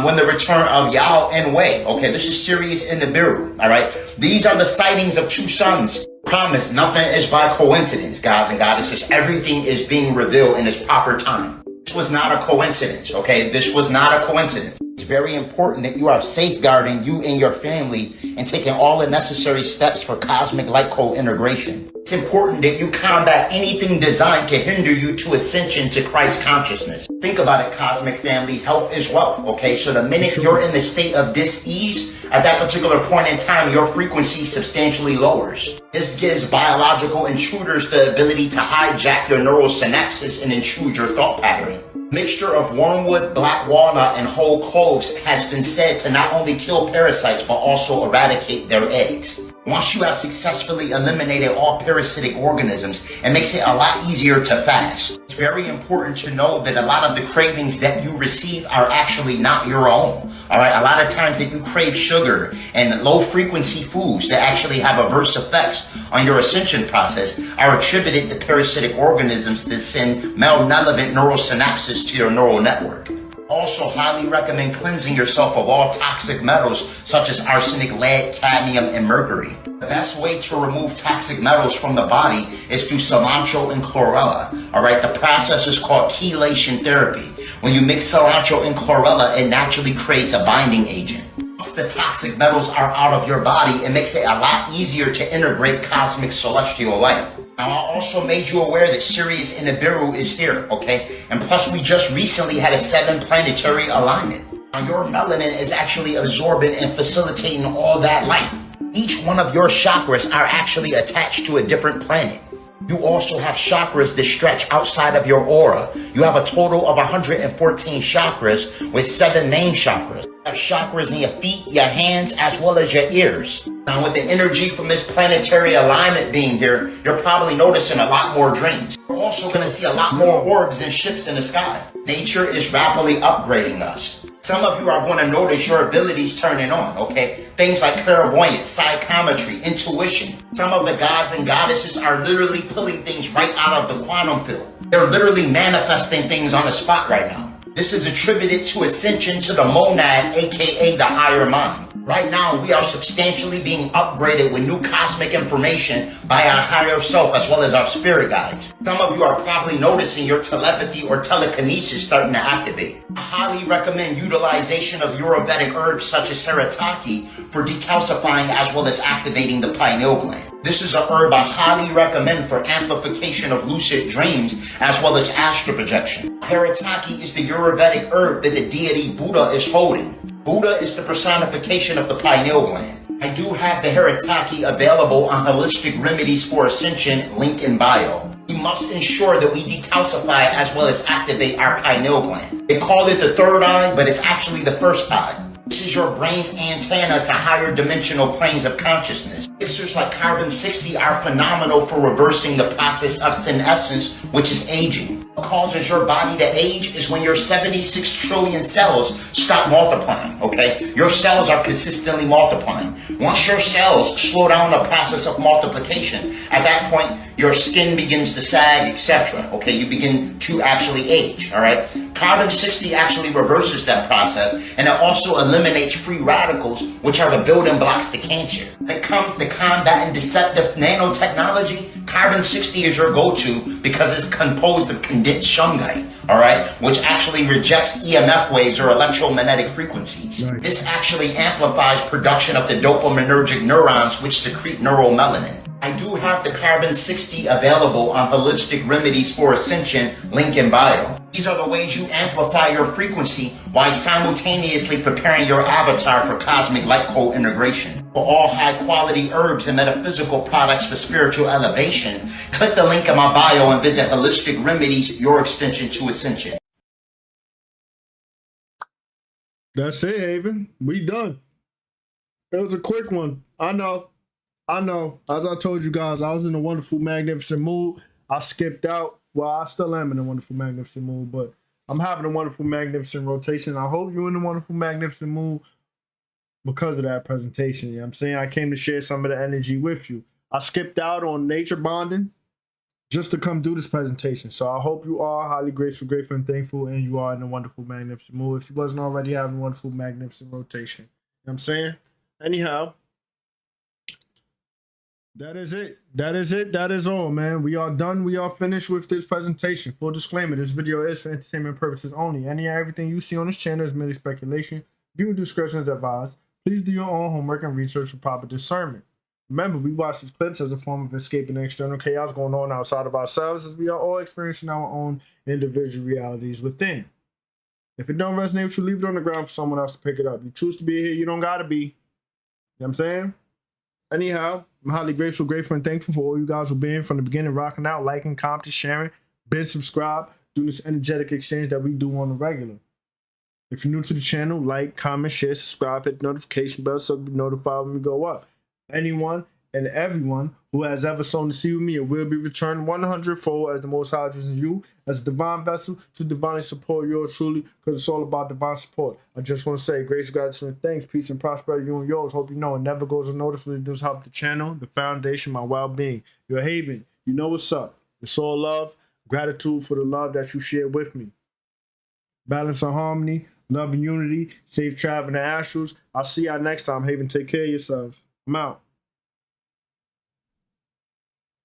S7: when the return of Yao and Wei. Okay, this is Sirius and Nibiru, all right? These are the sightings of 2 suns. Promise, nothing is by coincidence, gods and goddesses. Everything is being revealed in its proper time. This was not a coincidence, okay? This was not a coincidence. It's very important that you are safeguarding you and your family and taking all the necessary steps for cosmic light code integration. It's important that you combat anything designed to hinder you to ascension to Christ consciousness. Think about it, cosmic family. Health is wealth, okay? So the minute you're in the state of dis-ease, at that particular point in time, your frequency substantially lowers. This gives biological intruders the ability to hijack your neural synapses and intrude your thought pattern. Mixture of wormwood, black walnut, and whole cloves has been said to not only kill parasites, but also eradicate their eggs. Once you have successfully eliminated all parasitic organisms, it makes it a lot easier to fast. It's very important to know that a lot of the cravings that you receive are actually not your own. All right, a lot of times that you crave sugar and low frequency foods that actually have adverse effects on your ascension process are attributed to parasitic organisms that send malevolent neural synapses to your neural network. Also highly recommend cleansing yourself of all toxic metals such as arsenic, lead, cadmium, and mercury. The best way to remove toxic metals from the body is through cilantro and chlorella. Alright, the process is called chelation therapy. When you mix cilantro and chlorella, it naturally creates a binding agent. Once the toxic metals are out of your body, it makes it a lot easier to integrate cosmic celestial light. Now, I also made you aware that Sirius in Nibiru is here, okay? And plus, we just recently had a 7-planetary alignment. Now, your melanin is actually absorbing and facilitating all that light. Each one of your chakras are actually attached to a different planet. You also have chakras that stretch outside of your aura. You have a total of 114 chakras with 7 main chakras. You have chakras in your feet, your hands, as well as your ears. Now, with the energy from this planetary alignment being here, you're probably noticing a lot more dreams. You're also going to see a lot more orbs and ships in the sky. Nature is rapidly upgrading us. Some of you are going to notice your abilities turning on, okay? Things like clairvoyance, psychometry, intuition. Some of the gods and goddesses are literally pulling things right out of the quantum field. They're literally manifesting things on the spot right now. This is attributed to ascension to the monad, aka the higher mind. Right now, we are substantially being upgraded with new cosmic information by our higher self as well as our spirit guides. Some of you are probably noticing your telepathy or telekinesis starting to activate. I highly recommend utilization of Ayurvedic herbs such as Haritaki for decalcifying as well as activating the pineal gland. This is a herb I highly recommend for amplification of lucid dreams as well as astral projection. Haritaki is the Ayurvedic herb that the deity Buddha is holding. Buddha is the personification of the pineal gland. I do have the Haritaki available on Holistic Remedies for Ascension, link in bio. We must ensure that we decalcify as well as activate our pineal gland. They call it the third eye, but it's actually the first eye. This is your brain's antenna to higher dimensional planes of consciousness. Elixirs like carbon-60 are phenomenal for reversing the process of senescence, which is aging. What causes your body to age is when your 76 trillion cells stop multiplying, okay? Your cells are consistently multiplying. Once your cells slow down the process of multiplication, at that point, your skin begins to sag, etc. Okay, you begin to actually age, all right? Carbon-60 actually reverses that process, and it also eliminates free radicals, which are the building blocks to cancer. When it comes to combating deceptive nanotechnology, Carbon-60 is your go-to because it's composed of condensed shungite, all right, which actually rejects EMF waves or electromagnetic frequencies. Nice. This actually amplifies production of the dopaminergic neurons, which secrete neuromelanin. I do have the Carbon-60 available on Holistic Remedies for Ascension, link in bio. These are the ways you amplify your frequency while simultaneously preparing your avatar for cosmic light code integration. For all high-quality herbs and metaphysical products for spiritual elevation, click the link in my bio and visit Holistic Remedies, your extension to Ascension.
S1: That's it, Haven. We done. It was a quick one. I know. As I told you guys, I was in a wonderful, magnificent mood. I skipped out. Well, I still am in a wonderful, magnificent mood, but I'm having a wonderful, magnificent rotation. I hope you're in a wonderful, magnificent mood because of that presentation. You know what I'm saying? I came to share some of the energy with you. I skipped out on nature bonding just to come do this presentation. So I hope you are highly grateful, and thankful, and you are in a wonderful, magnificent mood. If you wasn't already having a wonderful, magnificent rotation. You know what I'm saying? Anyhow, that is it. That is all, man. We are done. We are finished with this presentation. Full disclaimer, this video is for entertainment purposes only. Any and everything you see on this channel is merely speculation. Viewer discretion is advised. Please do your own homework and research for proper discernment. Remember, we watch these clips as a form of escaping the external chaos going on outside of ourselves, as we are all experiencing our own individual realities within. If it don't resonate with you, leave it on the ground for someone else to pick it up. You choose to be here, you don't gotta be. You know what I'm saying? Anyhow, I'm highly grateful, and thankful for all you guys who been here from the beginning, rocking out, liking, commenting, sharing, been subscribed, doing this energetic exchange that we do on the regular. If you're new to the channel, like, comment, share, subscribe, hit the notification bell so you'll be notified when we go up. Anyone and everyone who has ever sown the seed with me, it will be returned 100-fold as the Most High chooses you as a divine vessel to divinely support yours truly, because it's all about divine support. I just want to say grace, gratitude, and thanks, peace, and prosperity you and yours. Hope you know it never goes unnoticed. Really does help the channel, the foundation, my well-being. Your haven, you know what's up. It's all love, gratitude for the love that you share with me. Balance and harmony, love and unity, safe travel in the astrals. I'll see y'all next time. Haven, take care of yourselves. I'm out.